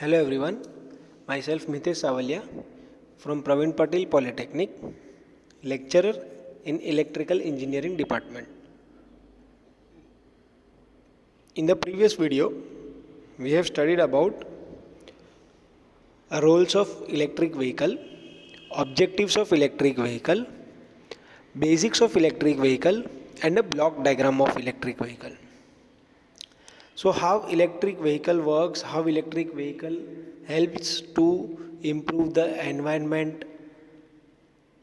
Hello everyone, myself Mitesh Savalia from Praveen Patil Polytechnic, lecturer in Electrical Engineering Department. In the previous video, we have studied about roles of electric vehicle, objectives of electric vehicle, basics of electric vehicle and a block diagram of electric vehicle. So how electric vehicle works, how electric vehicle helps to improve the environment.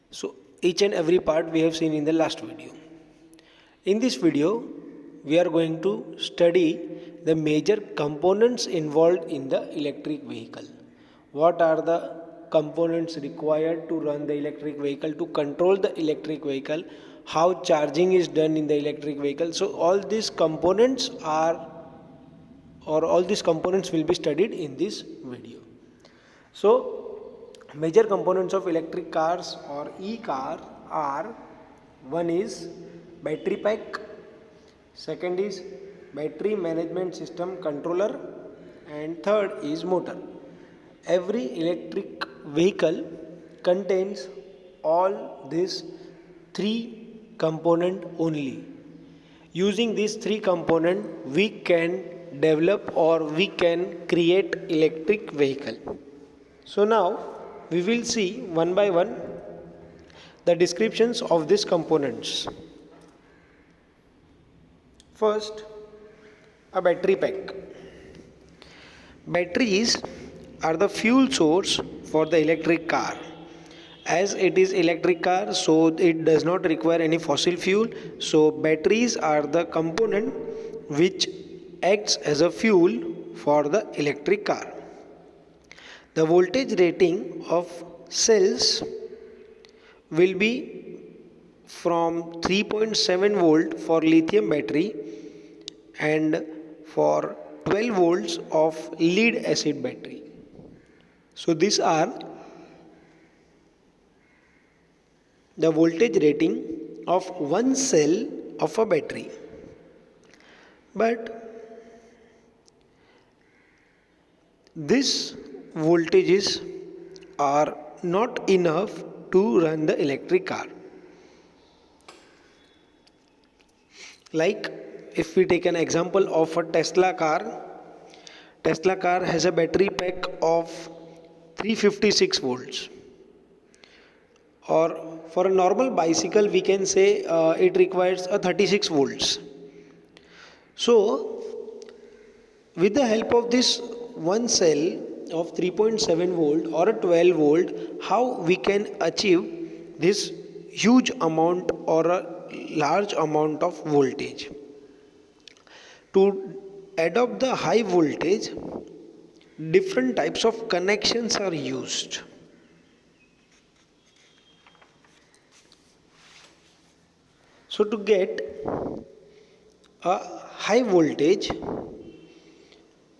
So each and every part we have seen in the last video. In this video, we are going to study the major components involved in the electric vehicle. What are the components required to run the electric vehicle, to control the electric vehicle, how charging is done in the electric vehicle. So all these components will be studied in this video. So major components of electric cars or e-car are: one is battery pack, second is battery management system controller, and third is motor. Every electric vehicle contains all these three component only. Using these three components, we can develop or we can create electric vehicle. So now we will see one by one the descriptions of these components. First, a battery pack. Batteries are the fuel source for the electric car. As it is electric car, so it does not require any fossil fuel. So batteries are the component which acts as a fuel for the electric car. The voltage rating of cells will be from 3.7 volt for lithium battery and for 12 volts of lead acid battery. So these are the voltage rating of one cell of a battery. But these voltages are not enough to run the electric car. Like if we take an example of a Tesla car has a battery pack of 356 volts. Or for a normal bicycle we can say it requires a 36 volts. So with the help of this one cell of 3.7 volt or a 12 volt, how we can achieve this huge amount or a large amount of voltage? To adopt the high voltage, different types of connections are used. So to get a high voltage,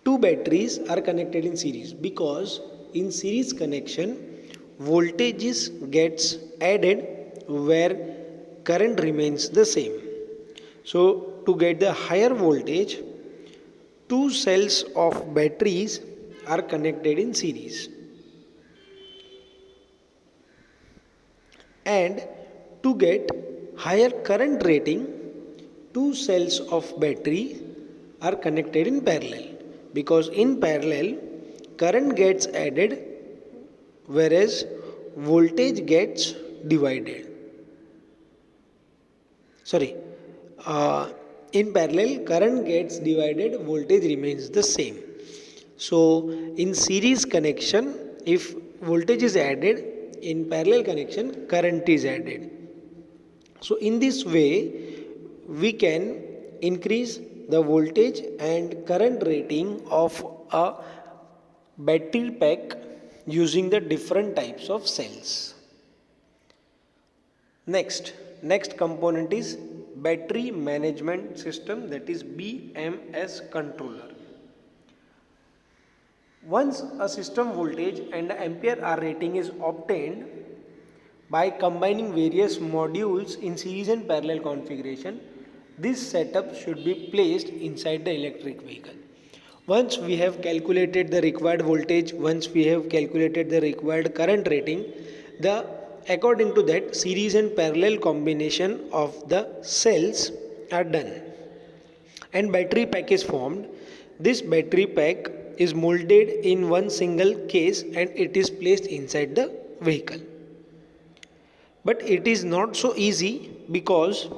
two batteries are connected in series, because in series connection voltages gets added where current remains the same. So to get the higher voltage, two cells of batteries are connected in series, and to get higher current rating, two cells of battery are connected in parallel, because in parallel current gets added whereas voltage gets divided. In parallel current gets divided, voltage remains the same. So in series connection, if voltage is added, in parallel connection current is added. So in this way we can increase the voltage and current rating of a battery pack using the different types of cells. Next component is battery management system, that is BMS controller. Once a system voltage and ampere hour rating is obtained by combining various modules in series and parallel configuration, this setup should be placed inside the electric vehicle. Once we have calculated the required voltage, once we have calculated the required current rating, the according to that series and parallel combination of the cells are done and battery pack is formed. This battery pack is molded in one single case and it is placed inside the vehicle. But it is not so easy because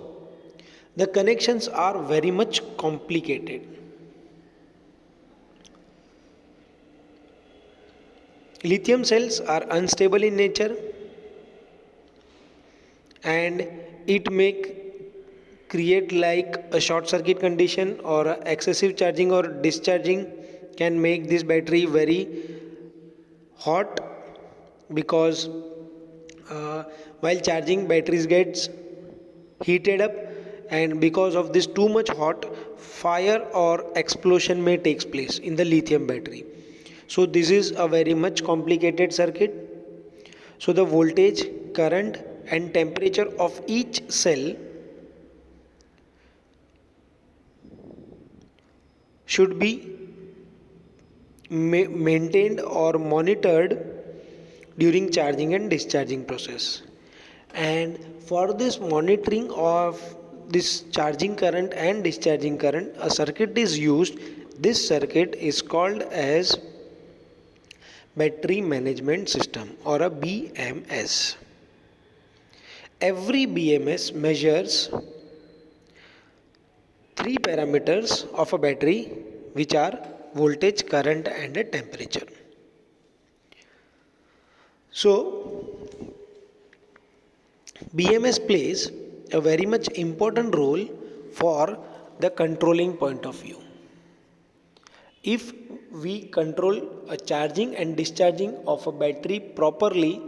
the connections are very much complicated. Lithium cells are unstable in nature and it may create like a short circuit condition or excessive charging or discharging can make this battery very hot because while charging batteries gets heated up and because of this too much hot fire or explosion may takes place in the lithium battery. So this is a very much complicated circuit. So the voltage, current and temperature of each cell should be maintained or monitored during charging and discharging process. And for this monitoring of this charging current and discharging current, a circuit is used. This circuit is called as battery management system or a BMS. Every BMS measures three parameters of a battery, which are voltage, current and a temperature. So BMS plays a very much important role for the controlling point of view. If we control a charging and discharging of a battery properly,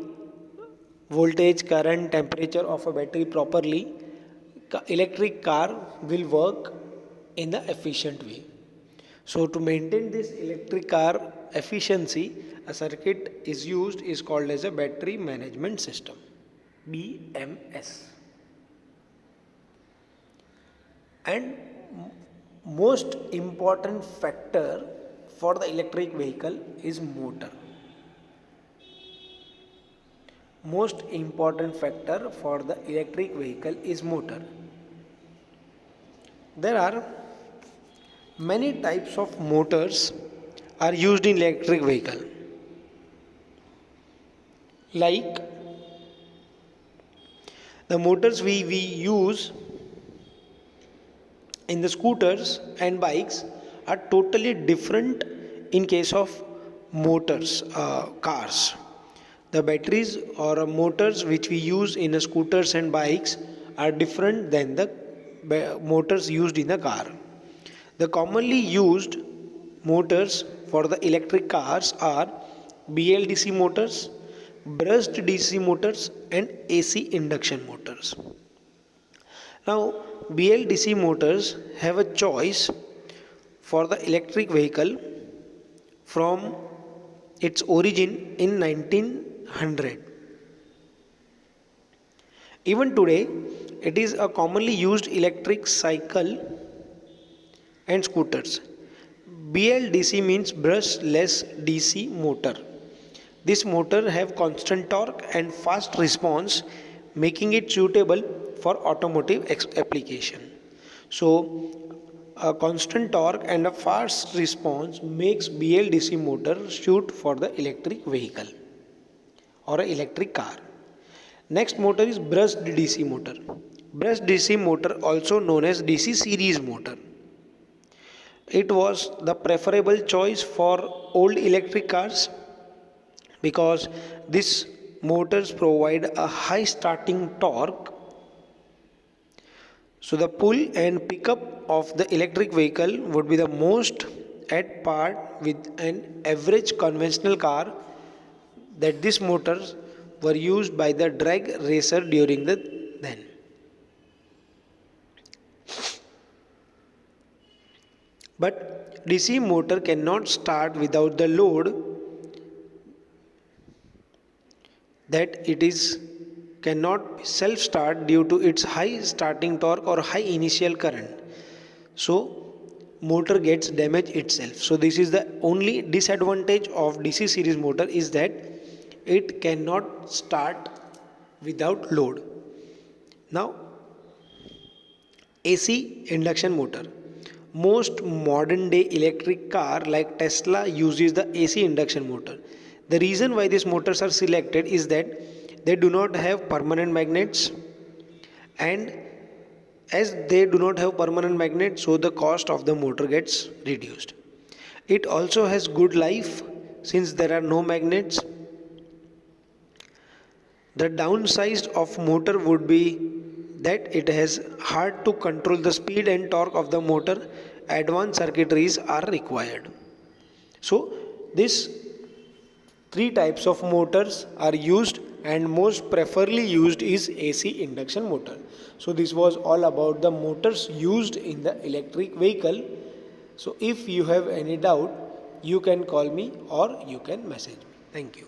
voltage, current, temperature of a battery properly, electric car will work in the efficient way. So to maintain this electric car efficiency, a circuit is used is called as a battery management system, BMS. And most important factor for the electric vehicle is motor. Most important factor for the electric vehicle is motor. There are many types of motors are used in electric vehicle, like the motors we use in the scooters and bikes are totally different in case of motors, cars. The batteries or motors which we use in the scooters and bikes are different than the motors used in the car. The commonly used motors for the electric cars are BLDC motors, brushed DC motors and AC induction motors. Now BLDC motors have a choice for the electric vehicle from its origin in 1900. Even today, it is a commonly used electric cycle and scooters. BLDC means brushless DC motor. This motor have constant torque and fast response, making it suitable for automotive application. So a constant torque and a fast response makes BLDC motor suit for the electric vehicle or an electric car. Next motor is brushed DC motor. Brushed DC motor, also known as DC series motor. It was the preferable choice for old electric cars because these motors provide a high starting torque. So the pull and pickup of the electric vehicle would be the most at par with an average conventional car, that these motors were used by the drag racer during the then. But DC motor cannot start without the load, that it is cannot self start due to its high starting torque or high initial current. So motor gets damaged itself. So this is the only disadvantage of DC series motor, is that it cannot start without load. Now, AC induction motor. Most modern day electric car like Tesla uses the AC induction motor. The reason why these motors are selected is that they do not have permanent magnets, and as they do not have permanent magnets, so the cost of the motor gets reduced. It also has good life since there are no magnets. The downside of motor would be that it has hard to control the speed and torque of the motor. Advanced circuitries are required. So these three types of motors are used, and most preferably used is AC induction motor. So this was all about the motors used in the electric vehicle. So if you have any doubt, you can call me or you can message me. Thank you.